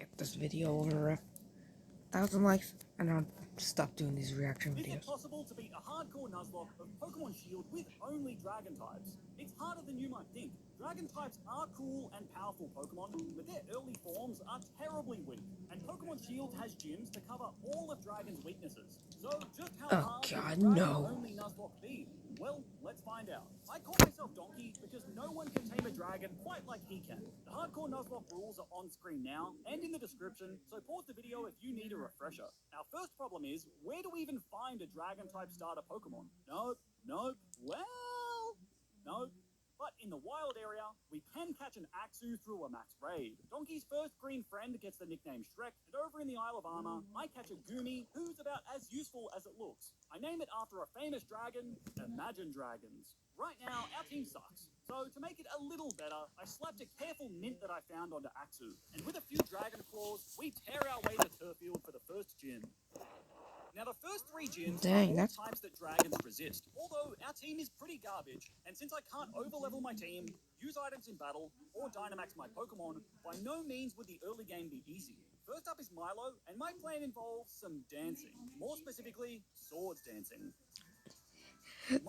get this video over 1,000 likes, and I'll stop doing these reaction videos. Is it possible to beat a hardcore Nuzlocke of Pokemon Shield with only Dragon types? It's harder than you might think. Dragon types are cool and powerful Pokemon, but their early forms are terribly weak, and Pokemon Shield has gyms to cover all of Dragon's weaknesses. So just how hard will Dragon-only Nuzlocke be? Well, let's find out. I call myself Donkey because no one can tame a dragon quite like he can. The hardcore Nuzlocke rules are on screen now and in the description, so pause the video if you need a refresher. Our first problem is, where do we even find a dragon-type starter Pokemon? Nope. Well, nope. But in the wild area, we can catch an Axew through a max raid. Donkey's first green friend gets the nickname Shrek, and over in the Isle of Armor, I catch a Goomy who's about as useful as it looks. I name it after a famous dragon, Imagine Dragons. Right now, our team sucks. So to make it a little better, I slapped a careful mint that I found onto Axew, and with a few Dragon Claws, we tear our way to Turffield for the first gym. Now, the first three gyms are all types that dragons resist, although our team is pretty garbage, and since I can't overlevel my team, use items in battle, or Dynamax my Pokemon, by no means would the early game be easy. First up is Milo, and my plan involves some dancing, more specifically, swords dancing.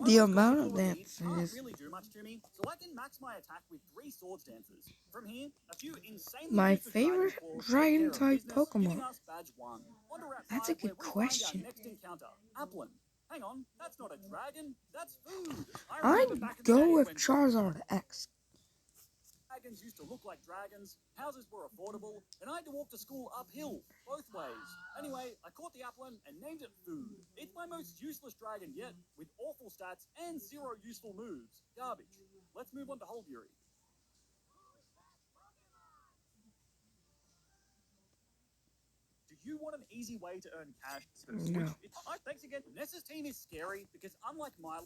The amount of dances can't really do much to me, so I can max my attack with 3 swords dances. From here, a few insanely my favorite dragon type Pokemon. That's a good question. Next encounter, Applin. Hang on, that's not a dragon, that's food. I'd go with Charizard X. Dragons used to look like dragons, houses were affordable, and I had to walk to school uphill, both ways. Anyway, I caught the Applin and named it Food. It's my most useless dragon yet, with awful stats and 0 useful moves. Garbage. Let's move on to Holbury. Do you want an easy way to earn cash? No. Thanks again. Nessa's team is scary because unlike Milo...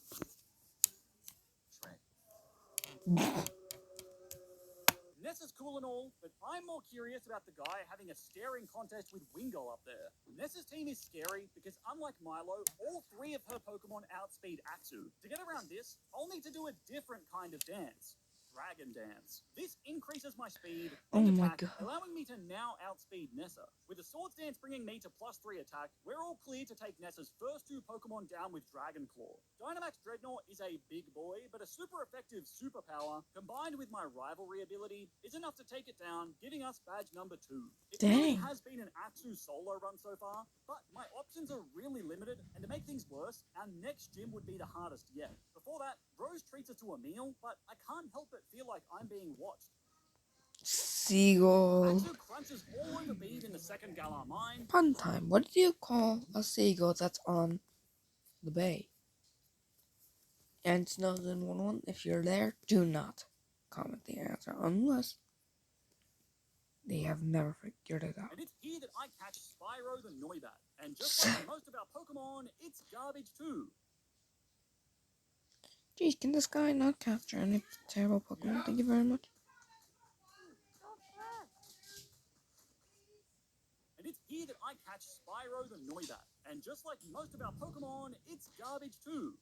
Nessa's cool and all, but I'm more curious about the guy having a staring contest with Wingull up there. Nessa's team is scary because unlike Milo, all 3 of her Pokemon outspeed Axew. To get around this, I'll need to do a different kind of dance. Dragon Dance. This increases my speed and attack, allowing me to now outspeed Nessa. With the Swords Dance bringing me to +3 attack, we're all clear to take Nessa's first 2 Pokemon down with Dragon Claw. Dynamax Dreadnought is a big boy, but a super effective superpower, combined with my rivalry ability, is enough to take it down, giving us badge number 2. It really has been an Axew solo run so far, but my options are really limited, and to make things worse, our next gym would be the hardest yet. Before that, Rose treats us to a meal, but I can't help but feel like I'm being watched. Seagull. Axew crunches all over Beeb in the second Galar mine. Fun time. What do you call a seagull that's on the bay? And Snowden11, if you're there, do not comment the answer unless they have never figured it out. And it's here that I catch Spyro the Noibat. And just like most of our Pokemon, it's garbage too. Geez, can this guy not capture any terrible Pokemon? Thank you very much. And it's here that I catch Spyro the Noibat. And just like most of our Pokemon, it's garbage too.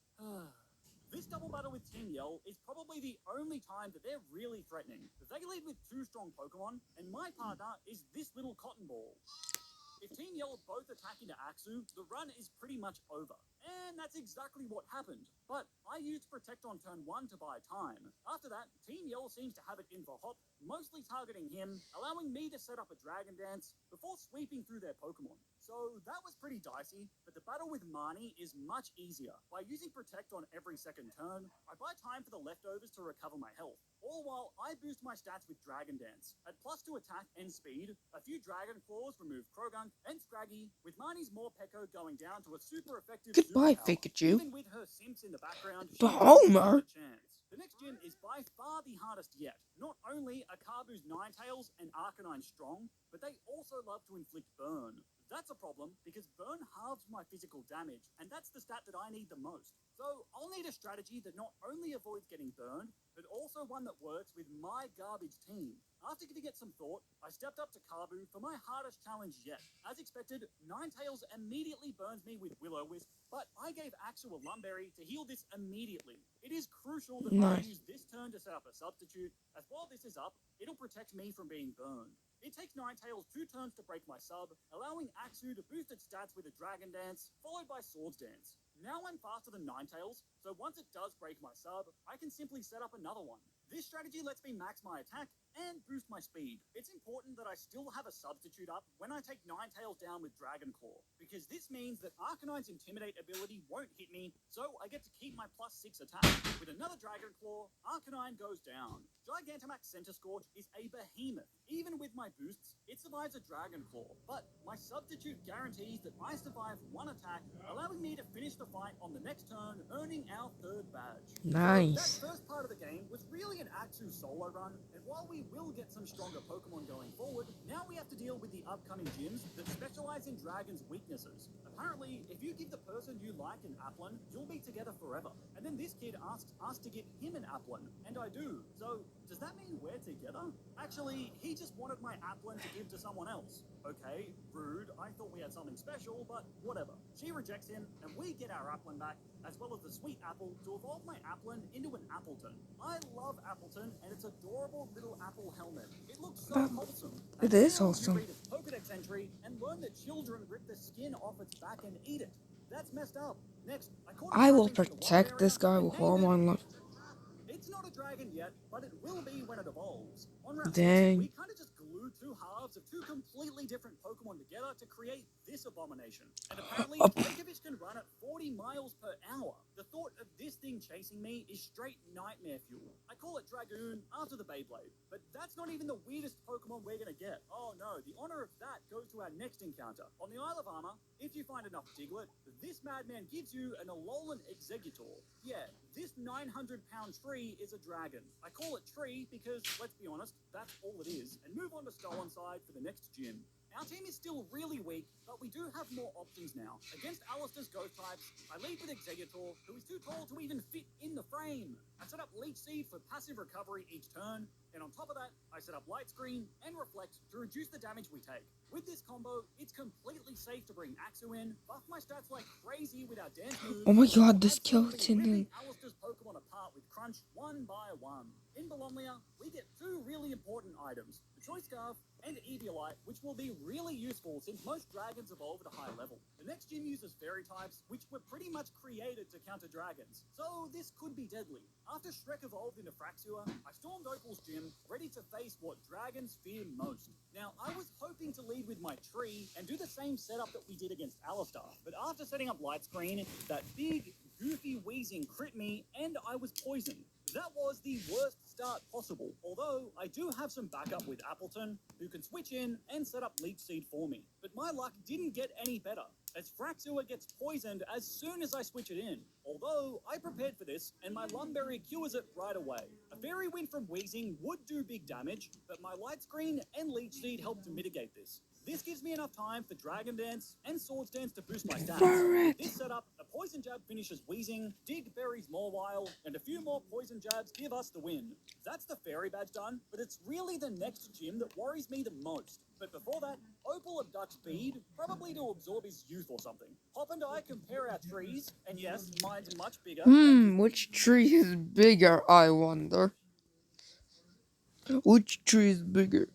This double battle with Team Yell is probably the only time that they're really threatening. They lead with 2 strong Pokemon, and my partner is this little cotton ball. If Team Yell both attack into Axew, the run is pretty much over. And that's exactly what happened. But I used Protect on turn 1 to buy time. After that, Team Yell seems to have it in for Hop, mostly targeting him, allowing me to set up a Dragon Dance before sweeping through their Pokemon. So that was pretty dicey, but the battle with Marnie is much easier. By using Protect on every second turn, I buy time for the leftovers to recover my health, all while I boost my stats with Dragon Dance. At +2 attack and speed, a few Dragon Claws remove Krogunk and Scraggy, with Marnie's Morpeko going down to a super effective Goodbye, Pikachu. Even with her simps in the background, Homer. The next gym is by far the hardest yet. Not only are Carbu's Ninetales and Arcanine strong, but they also love to inflict burn. That's a problem because burn halves my physical damage, and that's the stat that I need the most. So I'll need a strategy that not only avoids getting burned, but also one that works with my garbage team. After giving it some thought, I stepped up to Carbu for my hardest challenge yet. As expected, Ninetales immediately burns me with Will-O-Wisp, but I gave Axew a Lumberry to heal this immediately. It is crucial that I use this turn to set up a substitute, as while this is up, it'll protect me from being burned. It takes Ninetales 2 turns to break my sub, allowing Axu to boost its stats with a Dragon Dance, followed by Swords Dance. Now I'm faster than Ninetales, so once it does break my sub, I can simply set up another one. This strategy lets me max my attack and boost my speed. It's important that I still have a substitute up when I take Ninetales down with Dragon Claw, because this means that Arcanine's Intimidate ability won't hit me, so I get to keep my +6 attack. With another Dragon Claw, Arcanine goes down. Gigantamax Center Scorch is a behemoth. Even with my boosts, it survives a Dragon Claw, but my substitute guarantees that I survive one attack, allowing me to finish the fight on the next turn, earning our 3rd badge. Nice. So that first part of the game was really an Axu solo run, and while we will get some stronger Pokemon going forward, now we have to deal with the upcoming gyms that specialize in Dragon's weaknesses. Apparently, if you give the person you like an Applin, you'll be together forever. And then this kid asks us to give him an Applin, and I do. So, does that mean we're together? Actually, he just wanted my Applin to give to someone else. Okay, rude. I thought we had something special, but whatever. She rejects him, and we get our Applin back, as well as the sweet apple to evolve my Applin into an Appleton. I love Appleton and its adorable little apple helmet. It looks so wholesome. It is wholesome. You read its Pokedex entry and learn that children rip the skin off its back and eat it. That's messed up. Next, I will protect this guy with all my life. It's not a dragon yet, but it will be when it evolves. On Route 6, Dang. we kind of just glued 2 halves of 2 completely different Pokemon together to create this abomination. And apparently, Reykjavik can run at 40 miles per hour. The thought of this thing chasing me is straight nightmare fuel. I call it Dragoon after the Beyblade, but that's not even the weirdest Pokemon we're gonna get. Oh no, the honor of that goes to our next encounter. On the Isle of Armor, if you find enough Diglett, this madman gives you an Alolan Exeggutor. Yeah, this 900-pound tree is a dragon. I call it tree because, let's be honest, that's all it is, and move on to Stolonside for the next gym. Our team is still really weak, but we do have more options now. Against Alistair's ghost types, I lead with Exeggutor, who is too tall to even fit in the frame. I set up Leech Seed for passive recovery each turn, and on top of that, I set up Light Screen and Reflect to reduce the damage we take. With this combo, it's completely safe to bring Axu in, buff my stats like crazy with our dance moves. Oh my god, the absolutely skeleton. ripping Alistair's Pokemon apart with Crunch one by one. In Bolomlia, we get 2 really important items, the Choice Scarf and Eviolite, which will be really useful since most dragons evolve at a high level. The next gym uses fairy types, which were pretty much created to counter dragons, so this could be deadly. After Shrek evolved into Fraxua, I stormed Opal's gym, ready to face what dragons fear most. Now, I was hoping to lead with my tree and do the same setup that we did against Alistar, but after setting up Light Screen, that big, goofy wheezing crit me, and I was poisoned. That was the worst start possible, although I do have some backup with Appleton, who can switch in and set up Leech Seed for me. But my luck didn't get any better, as Fraxua gets poisoned as soon as I switch it in. Although, I prepared for this, and my Lumberry cures it right away. A Fairy Wind from Wheezing would do big damage, but my Light Screen and Leech Seed help to mitigate this. This gives me enough time for Dragon Dance and Swords Dance to boost my stats. This setup, a Poison Jab finishes Wheezing, Dig buries Mawile, and a few more Poison Jabs give us the win. That's the Fairy Badge done, but it's really the next gym that worries me the most. But before that, Opal abducts Bede, probably to absorb his youth or something. Hop and I compare our trees, and yes, mine's much bigger. Which tree is bigger, I wonder? Which tree is bigger?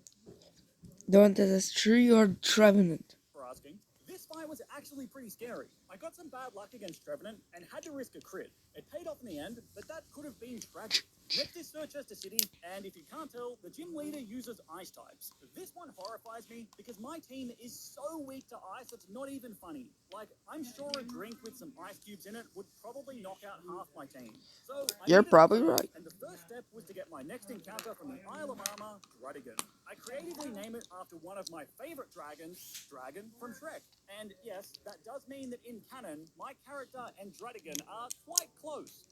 The one that has tree or Trevenant? For asking. This fight was actually pretty scary. I got some bad luck against Trevenant and had to risk a crit. It paid off in the end, but that could have been tragic. Next is Circhester City, and if you can't tell, the gym leader uses ice types. This one horrifies me because my team is so weak to ice it's not even funny. Like, I'm sure a drink with some ice cubes in it would probably knock out half my team. So You're probably right. And the first step was to get my next encounter from the Isle of Armor, Druddigon. I creatively name it after one of my favorite dragons, Dragon from Shrek. And yes, that does mean that in canon, my character and Druddigon are quite close.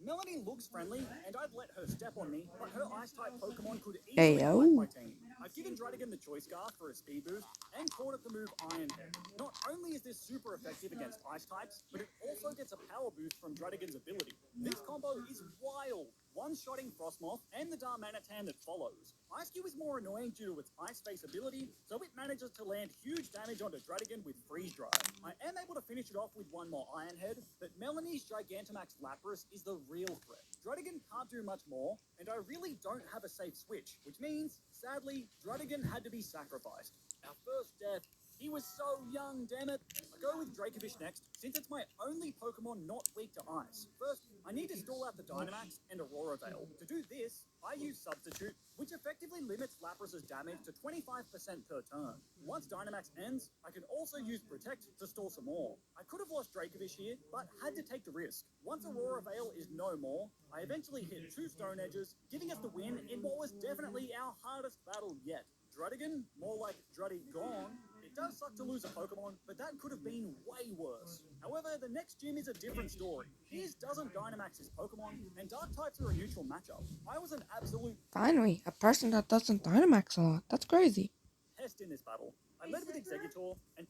Melanie looks friendly, and I'd let her step on me, but her Ice-type Pokemon could easily fight my team. I've given Druddigon the Choice Scarf for a speed boost, and taught it the move Iron Head. Not only is this super effective against Ice types, but it also gets a power boost from Druddigon's ability. This combo is wild, one-shotting Frostmoth and the Darmanitan that follows. Eiscue is more annoying due to its Ice Face ability, so it manages to land huge damage onto Druddigon with Freeze Dry. I am able to finish it off with one more Iron Head, but Melanie's Gigantamax Lapras is the real threat. Druddigon can't do much more, and I really don't have a safe switch, which means, sadly, Drudigan had to be sacrificed. Our first death. He was so young, damn it. I go with Dracovish next, since it's my only Pokemon not weak to ice. First, I need to stall out the Dynamax and Aurora Veil. To do this, I use Substitute, which effectively limits Lapras's damage to 25% per turn. Once Dynamax ends, I can also use Protect to stall some more. I could have lost Dracovish here, but had to take the risk. Once Aurora Veil is no more, I eventually hit 2 Stone Edges, giving us the win in what was definitely our hardest battle yet. Drudigan, more like Drudigon. It does suck to lose a Pokemon, but that could have been way worse. However, the next gym is a different story. His doesn't Dynamax his Pokemon, and Dark types are a neutral matchup. I was an absolute Finally, a person that doesn't Dynamax a lot. That's crazy. pest in this battle. I led with Exeggutor, and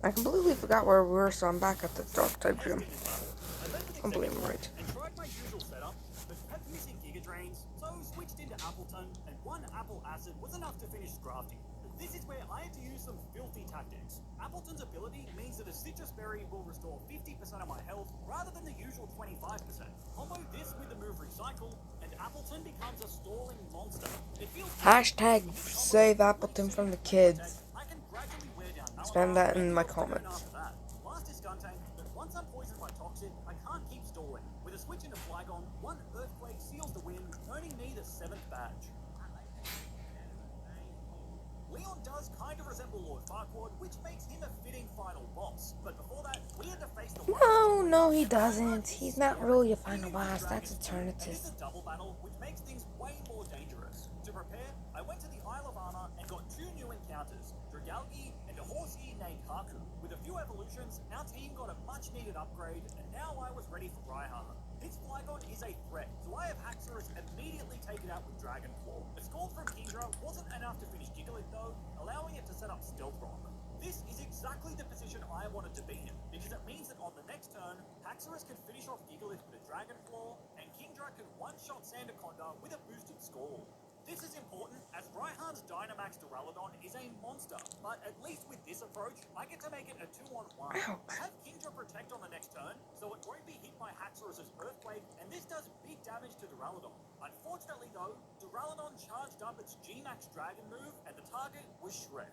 I completely forgot where we were, so I'm back at the Dark type pest gym. in this battle. I led with Completely Exeggutor right. and tried my usual setup, but kept missing Giga Drains, so switched into Appleton, and 1 Apple Acid was enough to finish Grafting. This is where I had to use some filthy tactics. Appleton's ability means that a Citrus Berry will restore 50% of my health rather than the usual 25%. Combo this with the move Recycle, and Appleton becomes a stalling monster. It feels Hashtag save Appleton from the kids. I can gradually wear down Spam that in my Malamar, comments. after that. Last is Skuntank, but once I'm poisoned by Toxic, I can't keep stalling. With a switch into Flygon, 1 Earthquake seals the win, earning me the 7th badge. Leon does kind of resemble Lord Farquaad, which makes him a fitting final boss. But before that, we had to face the No, he doesn't. He's not really a final boss. That's Eternatus. It's a double battle, which makes things way more dangerous. To prepare, I went to the Isle of Armor and got 2 new encounters, Dragalge and a Horsey named Haku. With a few evolutions, our team got a much-needed upgrade, and now I was ready for Rhyhorn. This Flygon is a threat, so I have Haxorus immediately take it out with Dragon Claw. A score from Kingdra wasn't enough to finish Gigalith though, allowing it to set up Stealth Rock. This is exactly the position I wanted to be in, because it means that on the next turn, Haxorus can finish off Gigalith with a Dragon Claw, and Kingdra can one-shot Sandaconda with a boosted score. This is important, as Rhyhorn's Dynamax Duraludon is a monster, but at least with this approach, I get to make it a 2-on-1. I have Kingdra Protect on the next turn, so it won't be hit by Haxorus' Earthquake, and this does big damage to Duraludon. Unfortunately though, Duraludon charged up its G-Max Dragon move, and the target was Shrek.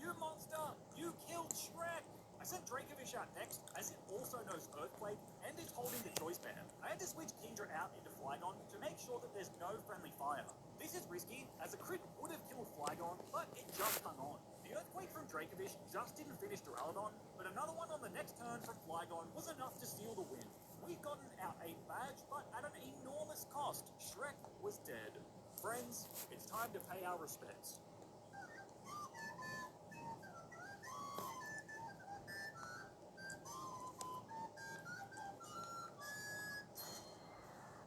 You monster! You killed Shrek! I sent Dracovish out next, as it also knows Earthquake, and is holding the Choice Band. I had to switch Kingdra out into Flygon to make sure that there's no friendly fire. This is risky, as a crit would have killed Flygon, but it just hung on. The Earthquake from Dracovish just didn't finish Duraludon, but another one on the next turn from Flygon was enough to steal the win. We've gotten our 8th badge, but at an enormous cost. Shrek was dead. Friends, it's time to pay our respects.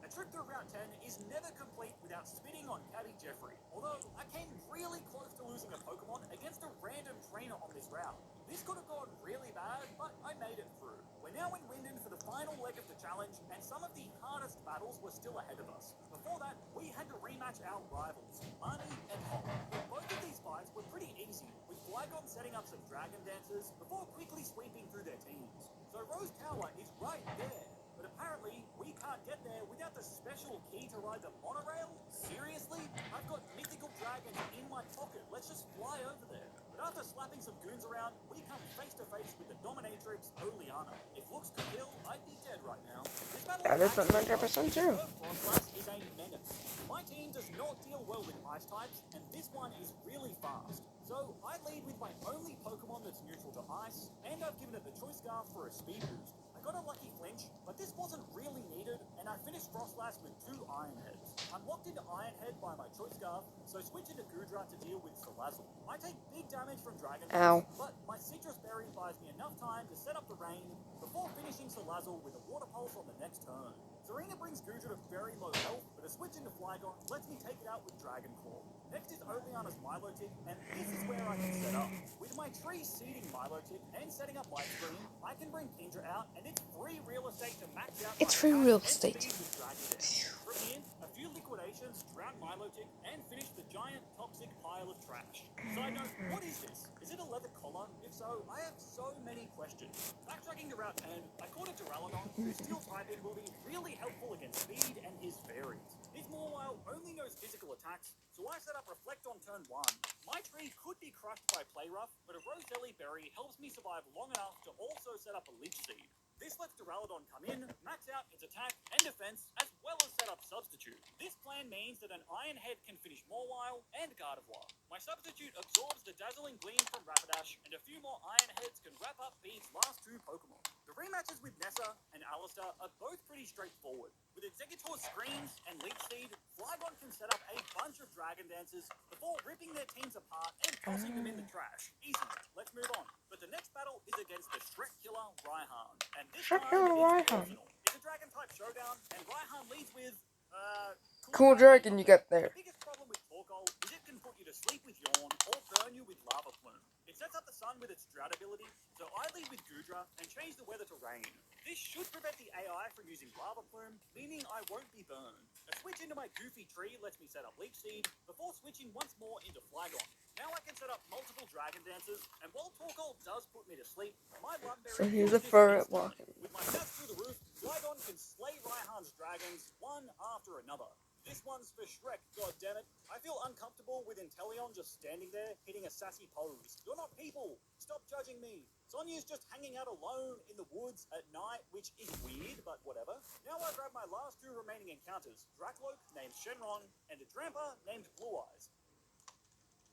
A trip through Route 10 is never complete without spitting on Caddy Jeffrey, although I came really close to losing a Pokemon against a random trainer on this route. This could have gone really bad, but I made it through. We're now in Wyndon for the final leg of the challenge, and some of the hardest battles were still ahead of us. Before that, we had to rematch our rivals, Marnie and Hop. Both of these fights were pretty easy, with Flygon setting up some Dragon Dances before quickly sweeping through their teams. So Rose Tower is right there. But apparently, we can't get there without the special key to ride the monorail? Seriously? I've got mythical dragons in my pocket. Let's just fly over there. But after slapping some goons around, we come face to face with the dominatrix Oleana. If looks could kill, I'd be dead right now. This battle That is 100% true. Frostlass is a menace. My team does not deal well with ice types, and this one is really fast. So I lead with my only Pokemon that's neutral to ice, and I've given it the Choice Scarf for a speed boost. I got a lucky flinch, but this wasn't really needed, and I finished Frostlass with 2 Iron Heads. I'm locked into Iron Head by my Choice Scarf, so switch into Goodra to deal with Salazzle. I take big damage from Dragon Ow. Pulse, but my Citrus Berry buys me enough time to set up the rain before finishing Salazzle with a Water Pulse on the next turn. Serena brings Goodra to very low health, but a switch into Flygon lets me take it out with Dragon Claw. Next is Oleana's Milotic, and this is where I can set up. With my tree seeding Milotic and setting up Light Screen, I can bring Kingdra out, and it's free real estate to max out It's my free attack real and estate. speed with Dragon Dance. From here, a few liquidations, drown Milotic, and finish the giant toxic pile of trash. Side note, what is this? Is it a leather collar? If so, I have so many questions. Backtracking to Route 10, I caught a Duraludon whose steel typing will be really helpful against speed and his fairies. His Mawile only knows physical attacks, so I set up Reflect on turn 1. My tree could be crushed by Play Rough, but a Roselli Berry helps me survive long enough to also set up a Leech Seed. This lets Duraludon come in, max out its attack and defense, as well as set up Substitute. This plan means that an Iron Head can finish Mawile and Gardevoir. My Substitute absorbs the Dazzling Gleam from Rapidash, and a few more Iron Heads can wrap up Bede's last 2 Pokemon. The rematches with Nessa and Alistar are both pretty straightforward. With Exeggutor's Screams and Leech Seed, Flygon can set up a bunch of Dragon Dances before ripping their teams apart and tossing them in the trash. Easy. Let's move on. But the next battle is against the Shrek Killer Raihan. And this Shrek time, Killer it's Raihan. personal. It's a Dragon-type showdown, and Raihan leads with, Cool Dragon you get there. The biggest problem with Torkoal is it can put you to sleep with Yawn or burn you with Lava Plume. It sets up the sun with its drought ability, so I lead with Goodra and change the weather to rain. This should prevent the AI from using Lava Plume, meaning I won't be burned. A switch into my Goofy tree lets me set up Leech Seed before switching once more into Flygon. Now I can set up multiple Dragon Dances, and while Torkoal does put me to sleep, my Lumberry So here's kills a this ferret instantly. walking. With my stats through the roof, Flygon can slay Raihan's dragons one after another. This one's for Shrek, goddammit. I feel uncomfortable with Inteleon just standing there, hitting a sassy pose. You're not people. Stop judging me. Sonya's just hanging out alone in the woods at night, which is weird, but whatever. Now I grab my last 2 remaining encounters. Drakloak, named Shenron, and a Drampa, named Blue Eyes.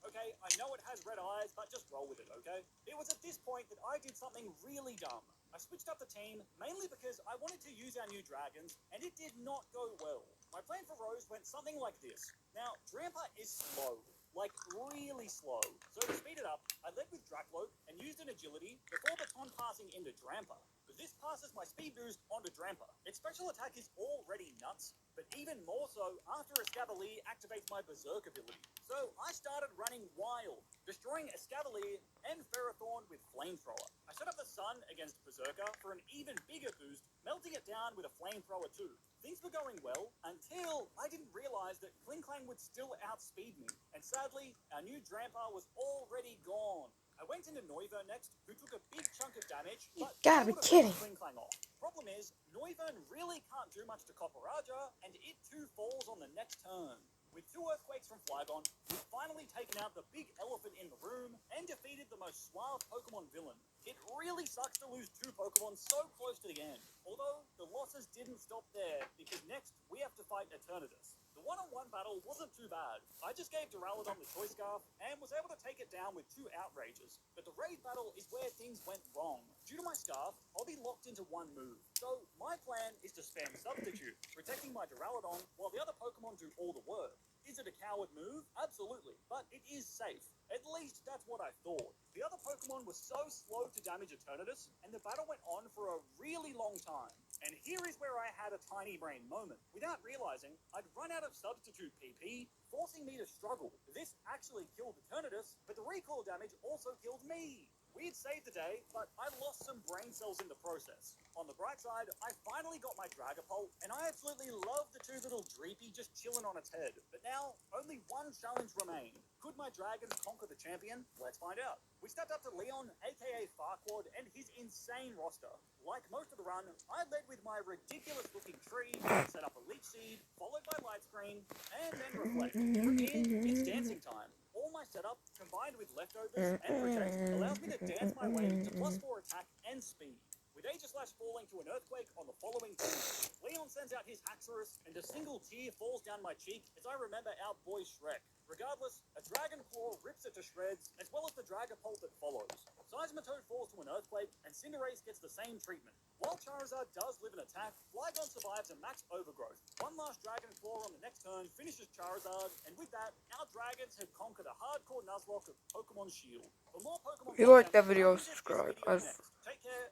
Okay, I know it has red eyes, but just roll with it, okay? It was at this point that I did something really dumb. I switched up the team, mainly because I wanted to use our new dragons, and it did not go well. My plan for Rose went something like this. Now, Drampa is slow. Like, really slow. So to speed it up, I led with Drakloak and used an agility before baton passing into Drampa. But this passes my speed boost onto Drampa. Its special attack is already nuts, but even more so after Escavalier activates my Berserk ability. So I started running wild, destroying Escavalier and Ferrothorn with Flamethrower. I set up the Sun against Berserker for an even bigger boost, melting it down with a Flamethrower too. Things were going well until I didn't realize that Klinklang would still outspeed me, and sadly, our new Drampa was already gone. I went into Noivern next, who took a big chunk of damage, but gotta be kidding. Klinklang off. Problem is, Noivern really can't do much to Copperaja, and it too falls on the next turn. With 2 Earthquakes from Flygon, we've finally taken out the big elephant in the room and defeated the most suave Pokemon villain. It really sucks to lose 2 Pokemon so close to the end. Although, the losses didn't stop there, because next, we have to fight Eternatus. The one-on-one battle wasn't too bad. I just gave Duraludon the Choice Scarf and was able to take it down with 2 Outrages. But the raid battle is where things went wrong. Due to my Scarf, I'll be locked into 1 move. So, my plan is to spam Substitute, protecting my Duraludon while the other Pokemon do all the work. Is it a coward move? Absolutely, but it is safe. At least that's what I thought. The other Pokemon were so slow to damage Eternatus, and the battle went on for a really long time. And here is where I had a tiny brain moment. Without realizing, I'd run out of Substitute PP, forcing me to struggle. This actually killed Eternatus, but the recoil damage also killed me. We'd saved the day, but I lost some brain cells in the process. On the bright side, I finally got my Dragapult, and I absolutely love the 2 little Dreepy just chilling on its head. But now, only 1 challenge remained. Could my dragons conquer the champion? Let's find out. We stepped up to Leon, aka Farquaad, and his insane roster. Like most of the run, I led with my ridiculous-looking tree, set up a Leech Seed, followed by Light Screen, and then Reflect. From here, it's dancing time. All my setup, combined with Leftovers and Protect, allows me to dance my way to +4 attack and speed. With Aegislash falling to an Earthquake on the following turn, Leon sends out his Haxorus, and a single tear falls down my cheek as I remember our boy Shrek. Regardless, a Dragon Claw rips it to shreds, as well as the Dragapult that follows. Seismitoad falls to an Earthquake, and Cinderace gets the same treatment. While Charizard does live an attack, Flygon survives a max overgrowth. 1 last Dragon Claw on the next turn finishes Charizard, and with that, our dragons have conquered a hardcore Nuzlocke of Pokemon Shield. For more Pokemon If you like content, that video, revisit this subscribe. video next. Take care.